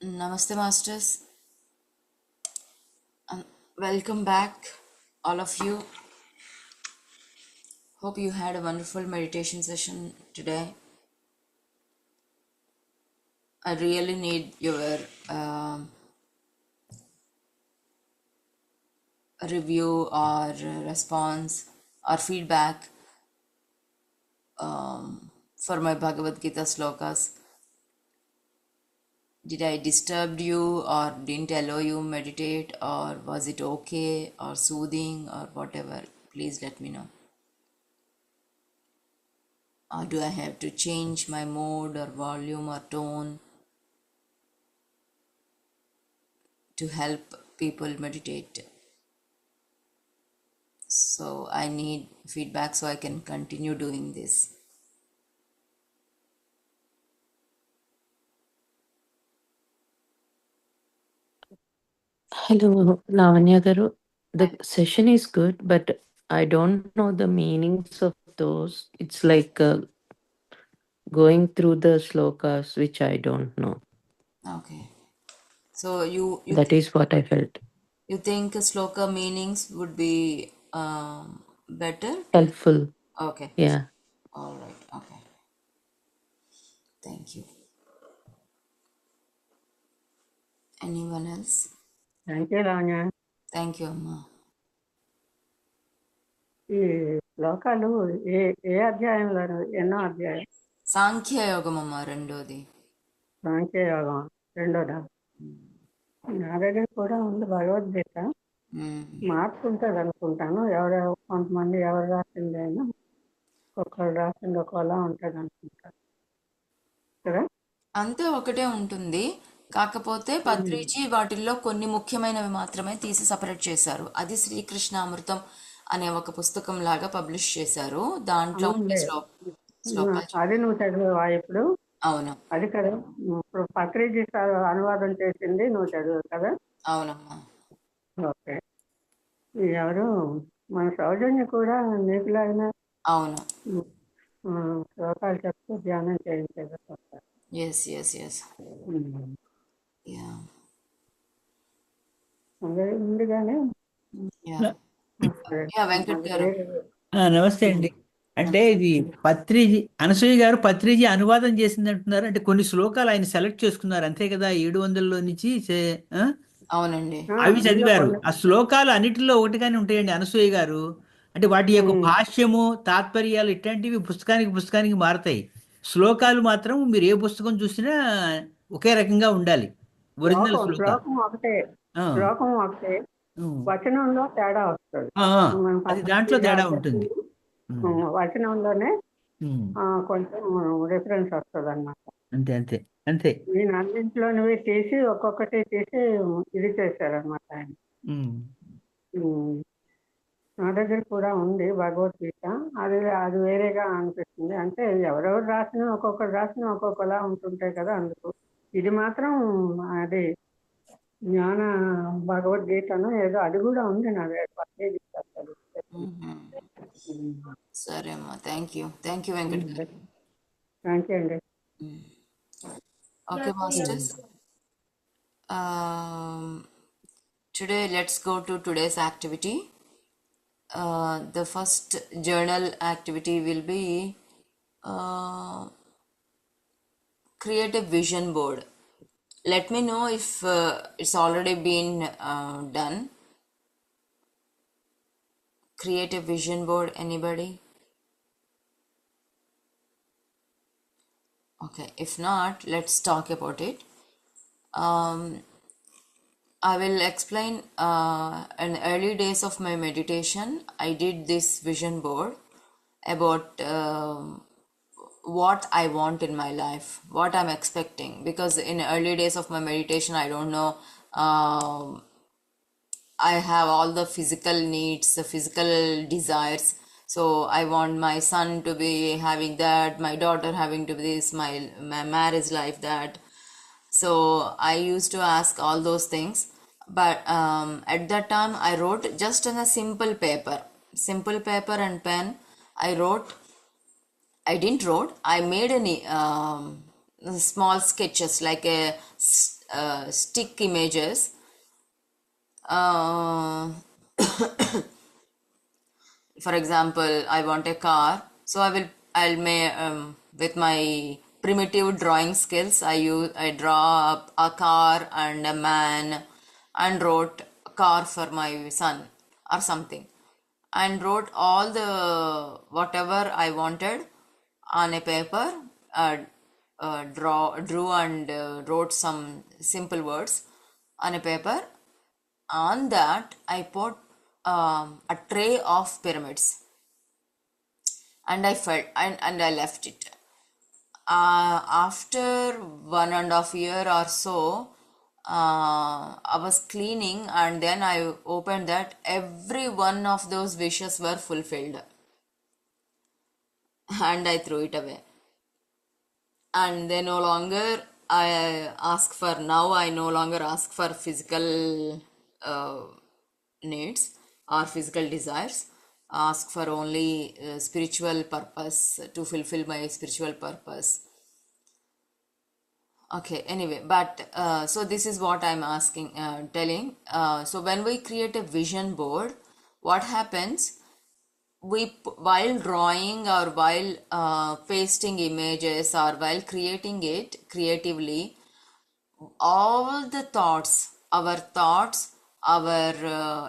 Namaste, Masters. Welcome back, all of you. Hope you had a wonderful meditation session today. I really need your um review or response or feedback for my Bhagavad Gita slokas. Did I disturb you or didn't allow you meditate, or was it okay or soothing or whatever? Please let me know. Or do I have to change my mode or volume or tone to help people meditate? So I need feedback so I can continue doing this. Hello, Lavanya Garu. The session is good, but I don't know the meanings of those. It's like going through the slokas, which I don't know. Okay. So That is what I felt. you think sloka meanings would be better to? Helpful. Okay. Yeah. All right. Okay. Thank you. Anyone else? Thank you Lavanya. Thank you, Amma. ఈ శ్లోకాలు ఏ ఏ అధ్యాయంలో ఎన్నో అధ్యాయం? Sankhya Yogam, Amma, రెండోది. సాంఖ్యయోగం రెండోదా? నా దగ్గర కూడా ఉంది భగవద్గీత. మార్పు ఉంటుంది అనుకుంటాను. కొంతమంది ఎవరు రాసింది అయినా ఒక్కొక్కరు రాసింది ఒకలా ఉంటుంది అనుకుంటాను కదా. అంతే, ఒకటే ఉంటుంది. కాకపోతే పత్రిజీ వాటిల్లో కొన్ని ముఖ్యమైనవి మాత్రమే తీసి సపరేట్ చేశారు. అది శ్రీకృష్ణ అమృతం అనే ఒక పుస్తకం లాగా పబ్లిష్ చేశారు. దాంట్లో ఉండే శ్లోకాలు. అది నువ్వు చదివావా ఇప్పుడు? అవును, అది కదా ఇప్పుడు పత్రిజీ అనువాదం చేసింది, నువ్వు చదువు కదా. అవునమ్మా. ఓకే. ఎవరు మన సౌజన్య కూడా నీకులాగిన అవును. శ్లోకాలు చెప్తూ ధ్యానం చేయించేది. Yes yes yes. యా ముందుగానే యా వెంకట్ గారు. నమస్తే అండి. అంటే ఇది పత్రిజీ, అనసూయ గారు పత్రిజీ అనువాదం చేసింది అంటున్నారు. అంటే కొన్ని శ్లోకాలు ఆయన సెలెక్ట్ చేసుకున్నారు అంతే కదా, 700లో నుంచి అవునండి. అవి చదివారు. ఆ శ్లోకాలు అన్నిటిలో ఒకటిగానే ఉంటాయండి అనసూయ గారు. అంటే వాటి యొక్క భాష్యము, తాత్పర్యాలు ఇట్లాంటివి పుస్తకానికి మారతాయి. శ్లోకాలు మాత్రం మీరు ఏ పుస్తకం చూసినా ఒకే రకంగా ఉండాలి, ఒరిజినల్ శ్లోకాలు. శ్లోకం ఒకటే, వచనంలో తేడా వస్తుంది. అది దాంట్లో తేడా ఉంటుంది. వచనంలోనే కొంచెం రిఫరెన్స్ వస్తుంది అన్నమాట. అంతే అంతే అంతే. నేను అన్నింటిలోనివి తీసి ఒక్కొక్కటి తీసి ఇది చేశారనమాట ఆయన. నా దగ్గర కూడా ఉంది భగవద్గీత. అది అది వేరేగా అనిపిస్తుంది. అంటే ఎవరెవరు రాసినా ఒక్కొక్కరు రాసినా ఒక్కొక్కలా ఉంటుంటాయి కదా. అందుకు ఇది మాత్రం అది జ్ఞాన భగవద్గీతను ఏదో అది కూడా ఉంది నా దగ్గర. సరే అమ్మా, థ్యాంక్ యూ వెంకట్ గారు. థ్యాంక్ యూ అండి. Okay masters, today let's go to today's activity. The first journal activity will be create a vision board. Let me know if it's already been done. Create a vision board, anybody? Okay, if not, let's talk about it. I will explain. In early days of my meditation, I did this vision board about what I want in my life, what I'm expecting, because in early days of my meditation, I don't know, I have all the physical needs, the physical desires. So I want my son to be having that, my daughter having to be this, my marriage life that. So I used to ask all those things. But at that time I wrote just on a simple paper and pen. I made any small sketches, like stick images. uh, for example, I want a car, so I'll may with my primitive drawing skills, I draw up a car and a man, and wrote a car for my son or something, and wrote all the whatever I wanted on a paper. uh, Drew and wrote some simple words on a paper. On that I put a tray of pyramids, and I felt, and I left it. After 1.5 years or so, I was cleaning, and then I opened that. Every one of those wishes were fulfilled, and I threw it away. And they no longer I no longer ask for physical uh, needs or physical desires. Ask for only spiritual purpose, to fulfill my spiritual purpose. Okay, anyway, but so this is what I'm asking, telling. So when we create a vision board, what happens? While drawing, or while pasting images, or while creating it creatively, all the thoughts, our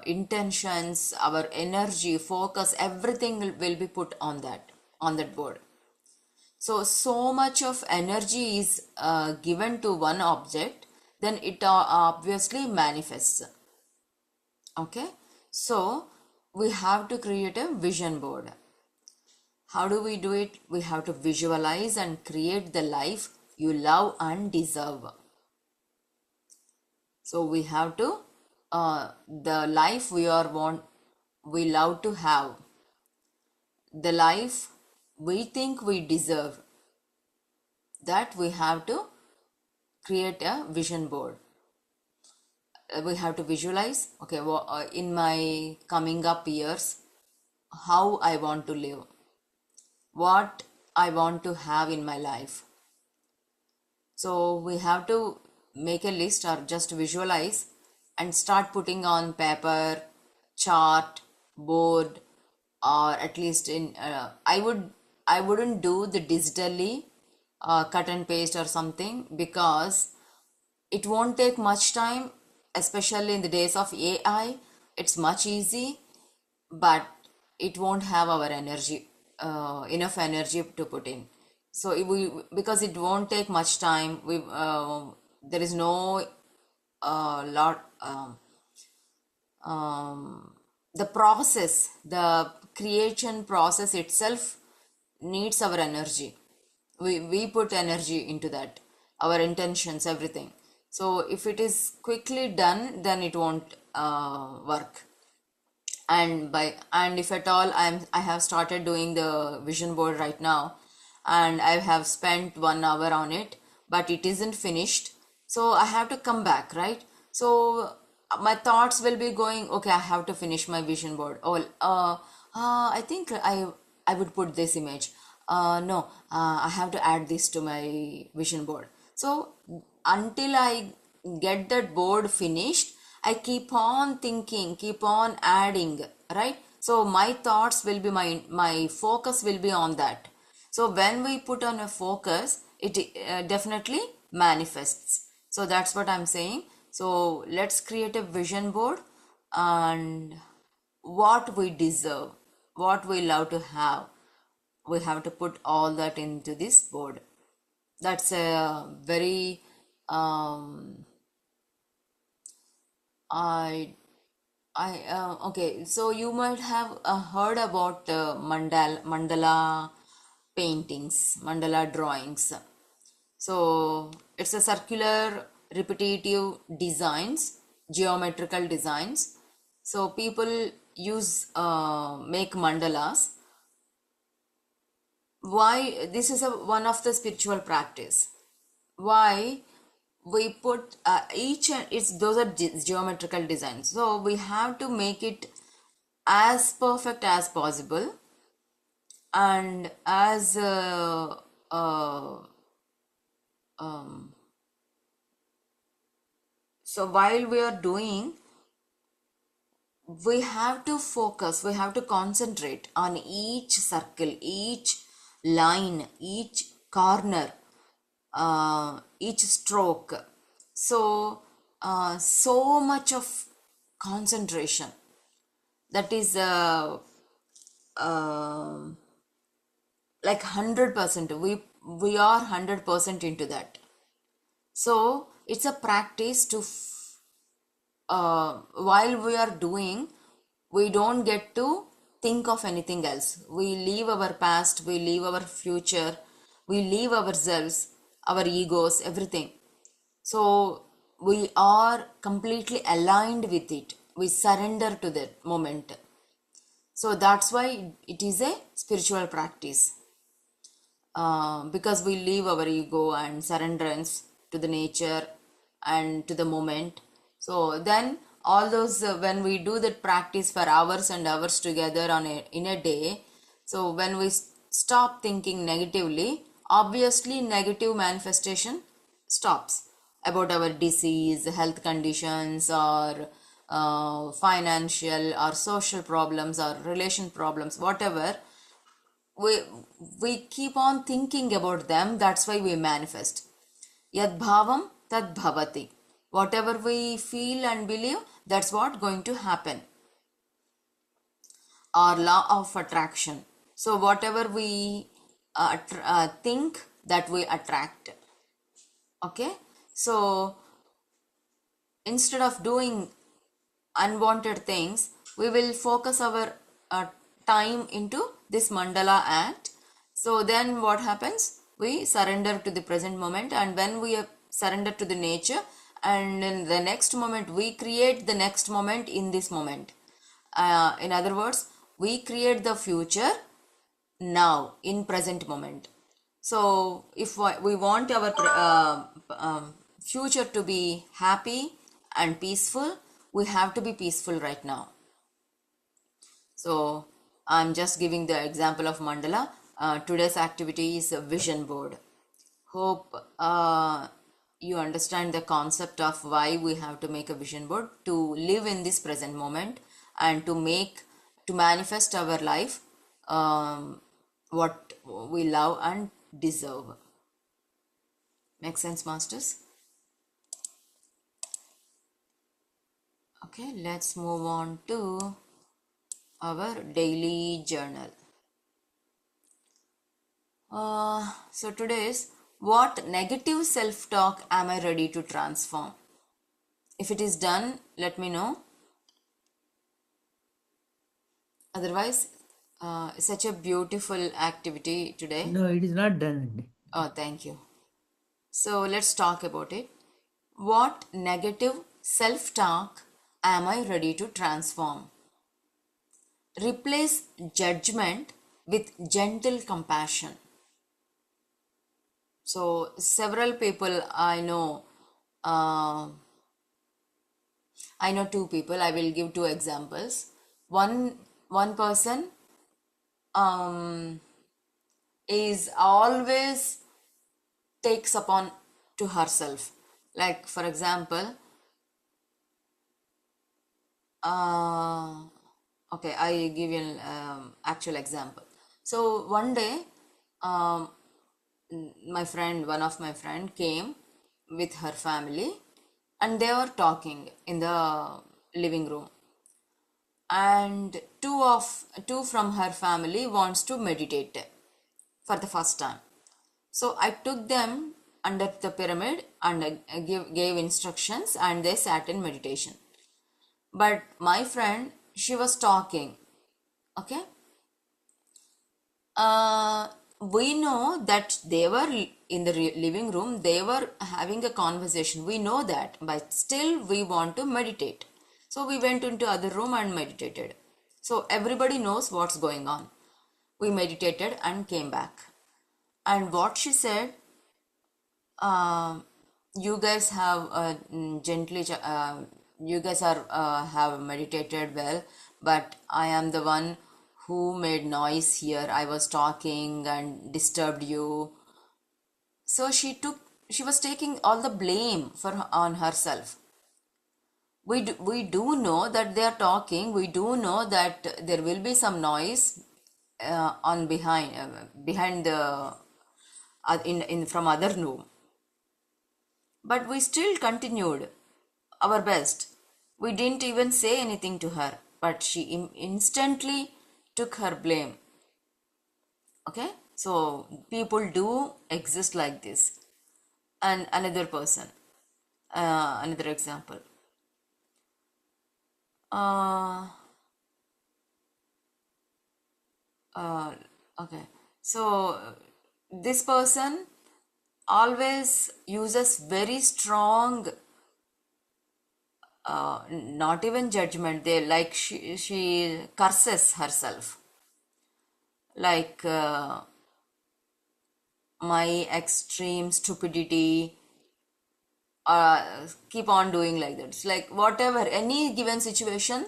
intentions, our energy, focus, everything will be put on that board. So much of energy is given to one object, then it obviously manifests. Okay, so we have to create a vision board. How do we do it? We have to visualize and create the life you love and deserve. So we have to the life we love to have, the life we think we deserve, that we have to create a vision board. We have to visualize, okay, in my coming up years, how I want to live, what I want to have in my life. So we have to make a list, or just visualize, and start putting on paper, chart, board, or at least in I wouldn't do the digitally cut and paste or something, because it won't take much time, especially in the days of AI. It's much easy, but it won't have our energy, enough energy to put in. So if we, because it won't take much time, we there is no lot the process, the creation process itself needs our energy. We put energy into that, our intentions, everything. So if it is quickly done, then it won't work. And if at all, I have started doing the vision board right now, and I have spent 1 hour on it, but it isn't finished, so I have to come back, right? So my thoughts will be going, okay, I have to finish my vision board. I think I would put this image. No, I have to add this to my vision board. So until I get that board finished, I keep on thinking, keep on adding, right? So my thoughts will be, my focus will be on that. So when we put on a focus, it definitely manifests. So that's what I'm saying. So let's create a vision board, and what we deserve, what we love to have, we have to put all that into this board. That's a very I okay. So you might have heard about mandala paintings, mandala drawings. So it's a circular, repetitive designs, geometrical designs. So people make mandalas. Why this is one of the spiritual practice? Why we put each, and it's those are geometrical designs, so we have to make it as perfect as possible, and as uh, um, So while we are doing, we have to focus, we have to concentrate on each circle, each line, each corner, each stroke. So, so much of concentration. That is like 100%. We are 100% into that. So it's a practice to while we are doing, we don't get to think of anything else. We leave our past, we leave our future, we leave ourselves, our egos, everything. So we are completely aligned with it. We surrender to that moment. So that's why it is a spiritual practice. Because we leave our ego and surrenderance to the nature and to the moment. So then all those when we do that practice for hours and hours together in a day, so when we stop thinking negatively, obviously negative manifestation stops about our disease, health conditions, or financial or social problems or relation problems, whatever. We keep on thinking about them. That's why we manifest. Yad bhavam tad bhavati. Whatever we feel and believe, that's what going to happen. Our law of attraction. So whatever we think, that we attract. Okay, so instead of doing unwanted things, we will focus our time into this mandala act. So then what happens? We surrender to the present moment, and when we surrender to the nature, and in the next moment, we create the next moment in this moment. In other words, we create the future now in present moment. So if we want our future to be happy and peaceful, we have to be peaceful right now. So I'm just giving the example of mandala. Today's activity is a vision board. Hope you understand the concept of why we have to make a vision board, to live in this present moment and to manifest our life, what we love and deserve. Make sense, masters? Okay, let's move on to our daily journal. So today is, what negative self-talk am I ready to transform? If it is done, let me know. Otherwise, such a beautiful activity today. No, it is not done. Oh, thank you. So let's talk about it. What negative self-talk am I ready to transform? Replace judgment with gentle compassion. So several people uh, I know two people. I will give two examples. One person is always takes upon to herself. Like for example, okay, I give you an actual example. So one day, um, one of my friend came with her family, and they were talking in the living room, and two from her family wants to meditate for the first time. So I took them under the pyramid and gave instructions, and they sat in meditation. But my friend, she was talking. Okay, uh, we know that they were in the living room, they were having a conversation, we know that, but still we want to meditate. So we went into other room and meditated. So everybody knows what's going on. We meditated and came back, and what she said, you guys have you guys are have meditated well, but I am the one who made noise here. I was talking and disturbed you. So she was taking all the blame on herself. we do know that they are talking. We do know that there will be some noise on behind the in from other room, but we still continued our best. We didn't even say anything to her, but she instantly took her blame. Okay, so people do exist like this. And another person, another example. uh, uh, okay, so this person always uses very strong, not even judgment, they like she curses herself, like my extreme stupidity, keep on doing like that. It's like whatever, any given situation,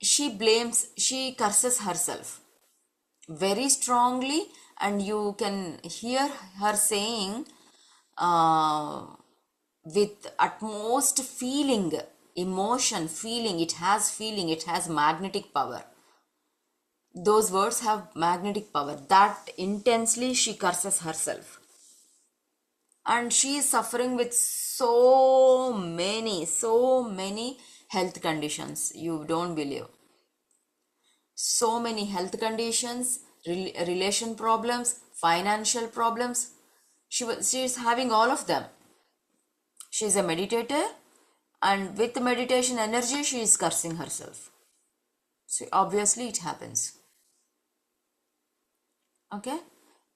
she curses herself very strongly, and you can hear her saying uh, with utmost feeling, emotion, feeling. It has feeling, it has magnetic power. Those words have magnetic power. That intensely she curses herself, and she is suffering with so many health conditions. You don't believe. So many health conditions, relation problems, financial problems. She is having all of them. She is a meditator, and with meditation energy she is cursing herself. So obviously it happens. Okay,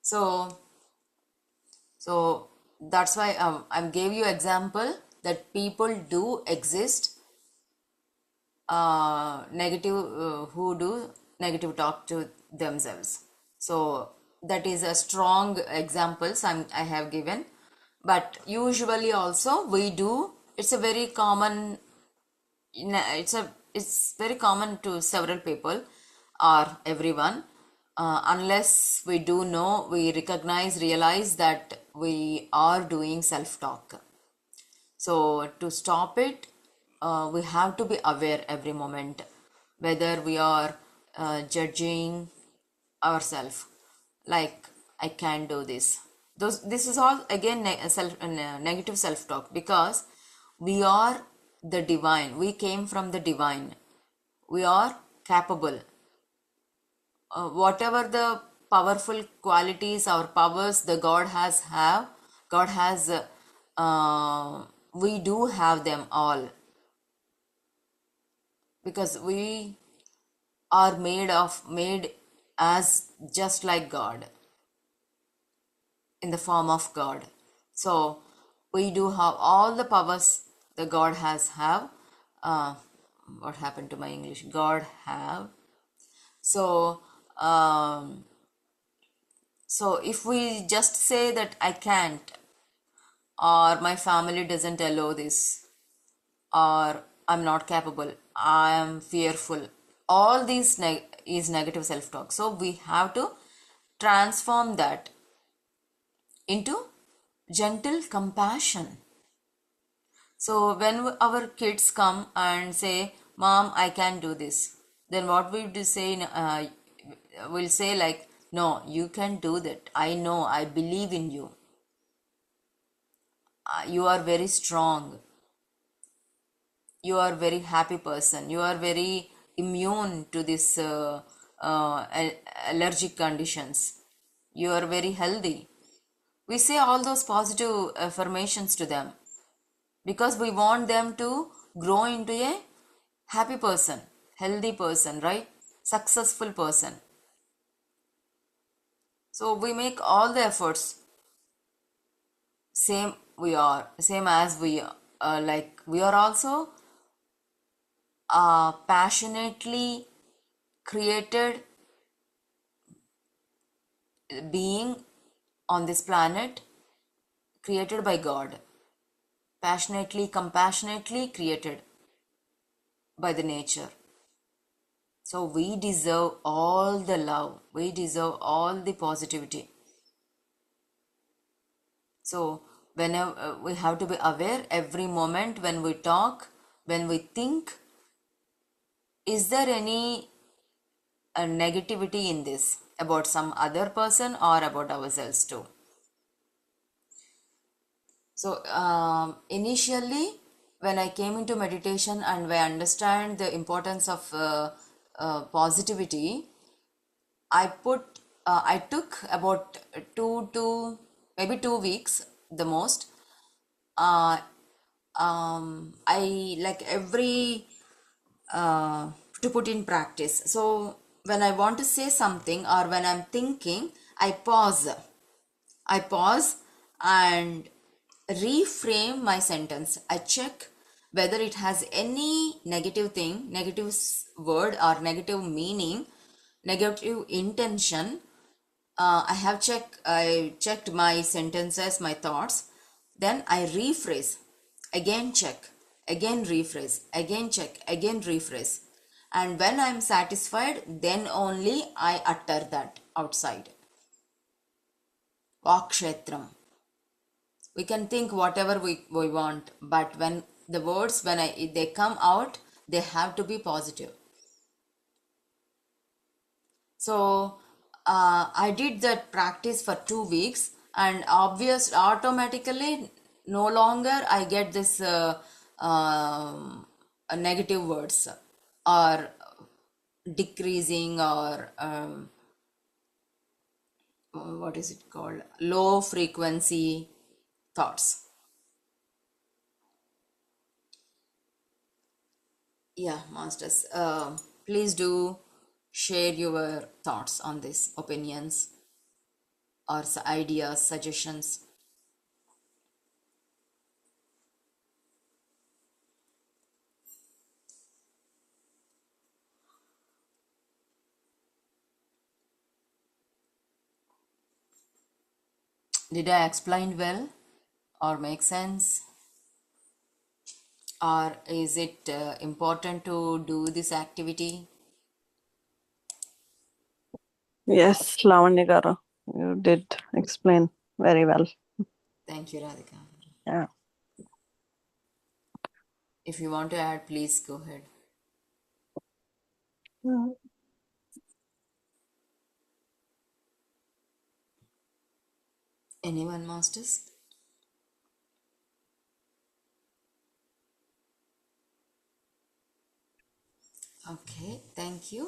so so that's why I gave you example that people do exist, negative, who do negative talk to themselves. So that is a strong examples I have given. But usually also we do, it's a very common, it's very common to several people or everyone, unless we do know, we realize that we are doing self talk. So to stop it, we have to be aware every moment whether we are judging ourselves, like I can't do this. This is all again negative self talk, because we are the divine. We came from the divine. We are capable. Whatever the powerful qualities or powers the God has, we do have them all, because we are made as just like God, in the form of God. So we do have all the powers the God have. uh, what happened to my English? God have. So so if we just say that I can't, or my family doesn't allow this, or I'm not capable, I am fearful, all these is negative self talk. So we have to transform that into gentle compassion. So when our kids come and say, Mom, I can do this, then what we do say, we'll say like, no, you can do that. I know, I believe in you. You are very strong. You are very happy person. You are very immune to this allergic conditions. You are very healthy. We say all those positive affirmations to them, because we want them to grow into a happy person, healthy person, right? Successful person. So we make all the efforts. Same as we like we are also passionately created being on this planet, created by God, passionately, compassionately created by the nature. So we deserve all the love, we deserve all the positivity. So whenever we have to be aware every moment when we talk, when we think, is there any negativity in this about some other person or about ourselves too? So initially, when I came into meditation and I understand the importance of positivity, I took about 2 weeks the most. I like every to put in practice. So when I want to say something or when I'm thinking, I pause. I pause and reframe my sentence. I check whether it has any negative thing, negative word or negative meaning, negative intention. I checked my sentences, my thoughts. Then I rephrase, again check, again rephrase, again check, again rephrase. And when I'm satisfied, then only I utter that outside. Vakshetram. We can think whatever we want, but when the words, they come out, they have to be positive. So I did that practice for 2 weeks, and automatically no longer I get this negative words or decreasing or what is it called, low frequency thoughts. Yeah, masters, please do share your thoughts on this, opinions or ideas, suggestions. Did I explain well or make sense? Or is it important to do this activity? Yes, Lavanya garu, you did explain very well. Thank you, Radhika. Yeah. If you want to add, please go ahead. Mm. Anyone, masters? Okay, thank you.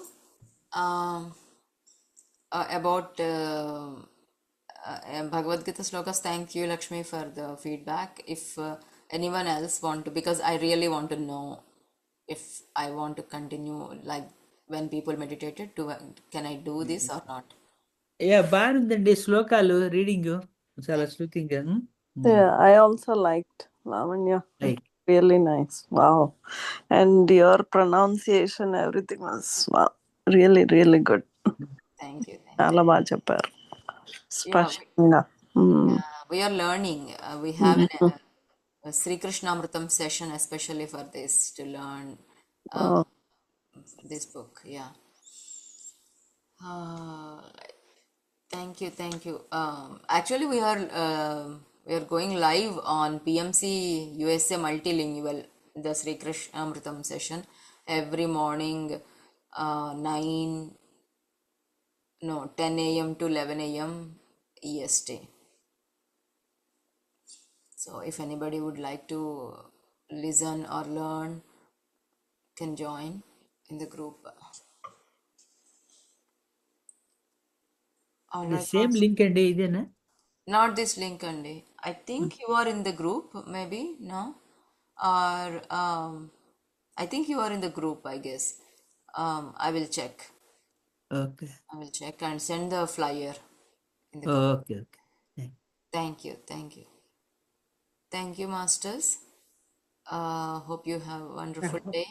About Bhagavad Gita slokas, thank you, Lakshmi, for the feedback. If anyone else want to, because I really want to know if I want to continue, like when people meditated, can I do this or not? Yeah బాగుందండి శ్లోకాలు reading చాలా శృతిగా Yeah, I also liked Lavanya. Like Really nice. Wow. And your pronunciation, everything was wow, really, really good. Thank you. చాలా బాగా చెప్పారు Yeah, స్పష్టంగా. we are learning. We have a Sri Krishnamritam session especially for this, to learn this book. Yeah. Thank you, thank you. Actually, we are going live on PMC USA Multilingual, the Sri Krishnamritam session, every morning, 10 a.m. to 11 a.m. EST. So if anybody would like to listen or learn, can join in the group. All right, same Master. Link అండి ఇదేనా Not this link, Andy. I think you are in the group, maybe, no? Or I think you are in the group, I guess. I will check. Okay I will check and send the flyer in the group. Okay okay Thank you, thank you. Thank you, Masters. Hope you have a wonderful day.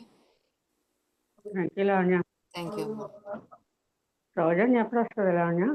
Thank you Lavanya. Thank you, Mom. సౌజన్య ఎప్పుడు వస్తుంది లావణ్య?